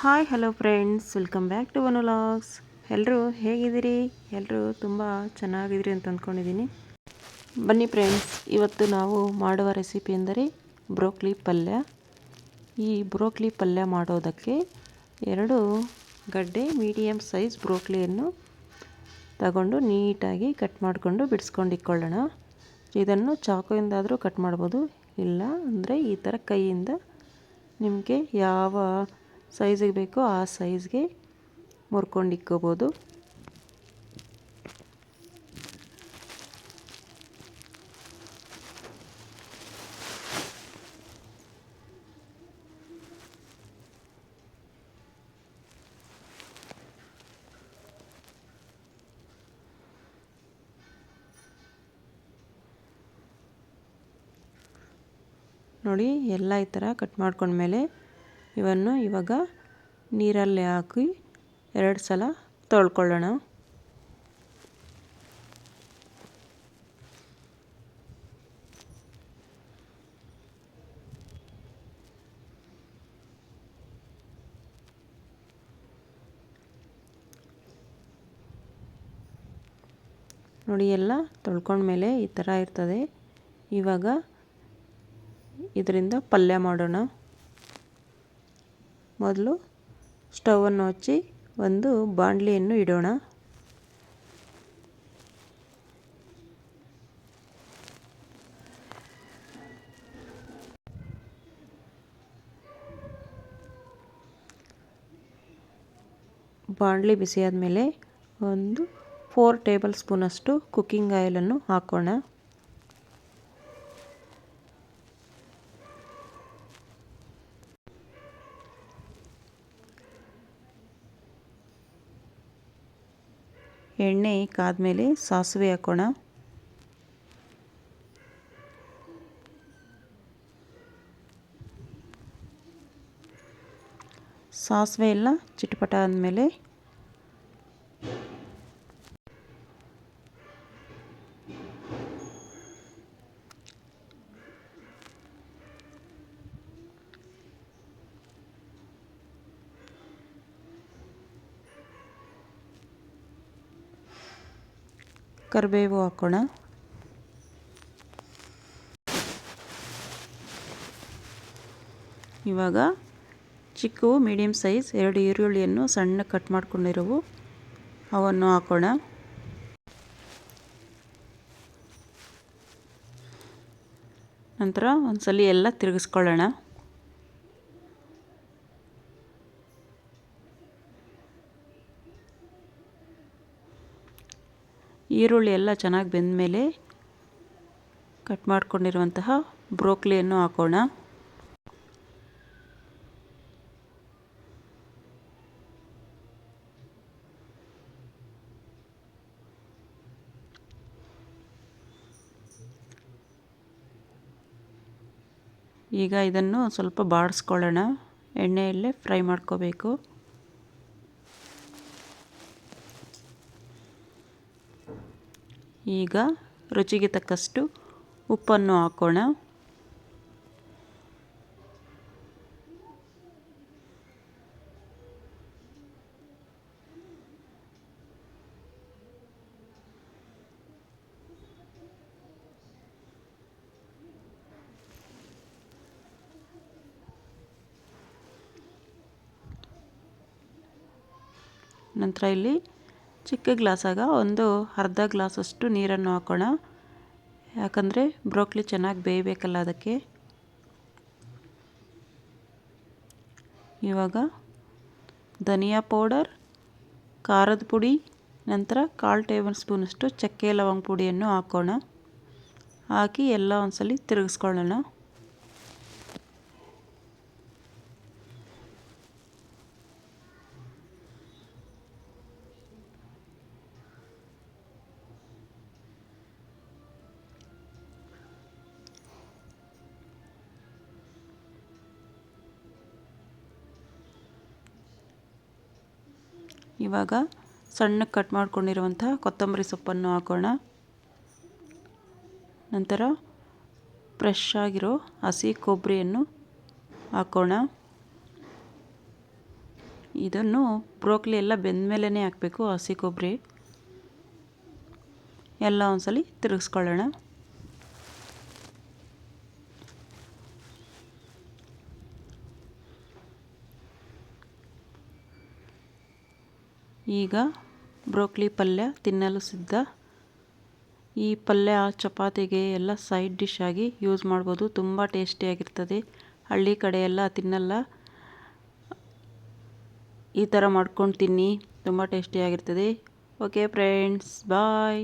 Hi hello friends, welcome back to one vlogs. ಎಲ್ಲರೂ ಹೇಗಿದ್ದೀರಿ? ಎಲ್ಲರೂ ತುಂಬ ಚೆನ್ನಾಗಿದ್ದೀರಿ ಅಂತ ಅಂದ್ಕೊಂಡಿದ್ದೀನಿ. ಬನ್ನಿ ಫ್ರೆಂಡ್ಸ್, ಇವತ್ತು ನಾವು ಮಾಡುವ ರೆಸಿಪಿ ಎಂದರೆ ಬ್ರೋಕ್ಲಿ ಪಲ್ಯ. ಈ ಬ್ರೋಕ್ಲಿ ಪಲ್ಯ ಮಾಡೋದಕ್ಕೆ 2 ಗಡ್ಡೆ ಮೀಡಿಯಮ್ ಸೈಜ್ ಬ್ರೋಕ್ಲಿಯನ್ನು ತಗೊಂಡು ನೀಟಾಗಿ ಕಟ್ ಮಾಡಿಕೊಂಡು ಬಿಡಿಸ್ಕೊಂಡಿಕ್ಕೊಳ್ಳೋಣ. ಇದನ್ನು ಚಾಕುವಿಂದಾದರೂ ಕಟ್ ಮಾಡ್ಬೋದು, ಇಲ್ಲ ಅಂದರೆ ಈ ಥರ ಕೈಯಿಂದ ನಿಮಗೆ ಯಾವ ಸೈಜಿಗೆ ಬೇಕೋ ಆ ಸೈಜ್ಗೆ ಮುರ್ಕೊಂಡಿಕ್ಕೋಬೋದು. ನೋಡಿ, ಎಲ್ಲ ಈ ಥರ ಕಟ್ ಮಾಡ್ಕೊಂಡ್ಮೇಲೆ ಇವನ್ನು ಇವಾಗ ನೀರಲ್ಲಿ ಹಾಕಿ 2 ಸಲ ತೊಳ್ಕೊಳ್ಳೋಣ. ನೋಡಿ, ಎಲ್ಲ ತೊಳ್ಕೊಂಡ್ಮೇಲೆ ಈ ಥರ ಇರ್ತದೆ. ಇವಾಗ ಇದರಿಂದ ಪಲ್ಯ ಮಾಡೋಣ. ಮೊದಲು ಸ್ಟವನ್ನು ಹಚ್ಚಿ ಒಂದು ಬಾಣಲಿಯನ್ನು ಇಡೋಣ. ಬಾಣಲಿ ಬಿಸಿಯಾದ ಮೇಲೆ ಒಂದು 4 ಟೇಬಲ್ ಸ್ಪೂನಷ್ಟು ಕುಕ್ಕಿಂಗ್ ಆಯಿಲನ್ನು ಹಾಕೋಣ. ಎಣ್ಣೆ ಕಾದ್ಮೇಲೆ ಸಾಸಿವೆ ಹಾಕೋಣ. ಸಾಸಿವೆ ಎಲ್ಲ ಚಿಟಪಟ ಆದಮೇಲೆ ಕರಿಬೇವು ಹಾಕೋಣ. ಇವಾಗ ಚಿಕ್ಕ ಮೀಡಿಯಮ್ ಸೈಜ್ 2 ಈರುಳ್ಳಿಯನ್ನು ಸಣ್ಣ ಕಟ್ ಮಾಡ್ಕೊಂಡಿರೋವು ಅವನ್ನು ಹಾಕೋಣ. ನಂತರ ಒಂದ್ಸಲಿ ಎಲ್ಲ ತಿರುಗಿಸ್ಕೊಳ್ಳೋಣ. ಈರುಳ್ಳಿ ಎಲ್ಲ ಚೆನ್ನಾಗಿ ಬೆಂದ ಮೇಲೆ ಕಟ್ ಮಾಡ್ಕೊಂಡಿರುವಂತಹ ಬ್ರೋಕ್ಲಿಯನ್ನು ಹಾಕೋಣ. ಈಗ ಇದನ್ನು ಸ್ವಲ್ಪ ಬಾಡಿಸ್ಕೊಳ್ಳೋಣ. ಎಣ್ಣೆಯಲ್ಲೇ ಫ್ರೈ ಮಾಡ್ಕೋಬೇಕು. ಈಗ ರುಚಿಗೆ ತಕ್ಕಷ್ಟು ಉಪ್ಪನ್ನು ಹಾಕೋಣ. ನಂತರ ಇಲ್ಲಿ ಚಿಕ್ಕ ಗ್ಲಾಸಾಗ ಒಂದು ಅರ್ಧ ಗ್ಲಾಸಷ್ಟು ನೀರನ್ನು ಹಾಕೋಣ. ಯಾಕಂದರೆ ಬ್ರೋಕ್ಲಿ ಚೆನ್ನಾಗಿ ಬೇಯಬೇಕಲ್ಲ, ಅದಕ್ಕೆ. ಇವಾಗ ಧನಿಯಾ ಪೌಡರ್, ಖಾರದ ಪುಡಿ, ನಂತರ 1/4 ಟೇಬಲ್ ಸ್ಪೂನಷ್ಟು ಚಕ್ಕೆ ಲವಂಗ ಪುಡಿಯನ್ನು ಹಾಕೋಣ. ಹಾಕಿ ಎಲ್ಲ ಒಂದ್ಸಲಿ ತಿರುಗಿಸ್ಕೊಳ್ಳೋಣ. ಇವಾಗ ಸಣ್ಣಕ್ಕೆ ಕಟ್ ಮಾಡ್ಕೊಂಡಿರುವಂಥ ಕೊತ್ತಂಬರಿ ಸೊಪ್ಪನ್ನು ಹಾಕೋಣ. ನಂತರ ಫ್ರೆಶ್ ಆಗಿರೋ ಹಸಿ ಕೊಬ್ಬರಿಯನ್ನು ಹಾಕೋಣ. ಇದನ್ನು ಬ್ರೋಕ್ಲಿ ಎಲ್ಲ ಬೆಂದ ಮೇಲೇ ಹಾಕಬೇಕು, ಹಸಿ ಕೊಬ್ಬರಿ ಎಲ್ಲ ಒಂದ್ಸಲಿ ತಿರುಗಿಸ್ಕೊಳ್ಳೋಣ. ಈಗ ಬ್ರೋಕ್ಲಿ ಪಲ್ಯ ತಿನ್ನಲು ಸಿದ್ಧ. ಈ ಪಲ್ಯ ಚಪಾತಿಗೆ ಎಲ್ಲ ಸೈಡ್ ಡಿಶ್ ಆಗಿ ಯೂಸ್ ಮಾಡ್ಬೋದು. ತುಂಬ ಟೇಸ್ಟಿಯಾಗಿರ್ತದೆ. ಹಳ್ಳಿ ಕಡೆ ಎಲ್ಲ ತಿನ್ನಲ್ಲ, ಈ ಥರ ಮಾಡ್ಕೊಂಡು ತಿನ್ನಿ, ತುಂಬ ಟೇಸ್ಟಿಯಾಗಿರ್ತದೆ. ಓಕೆ ಫ್ರೆಂಡ್ಸ್, ಬಾಯ್.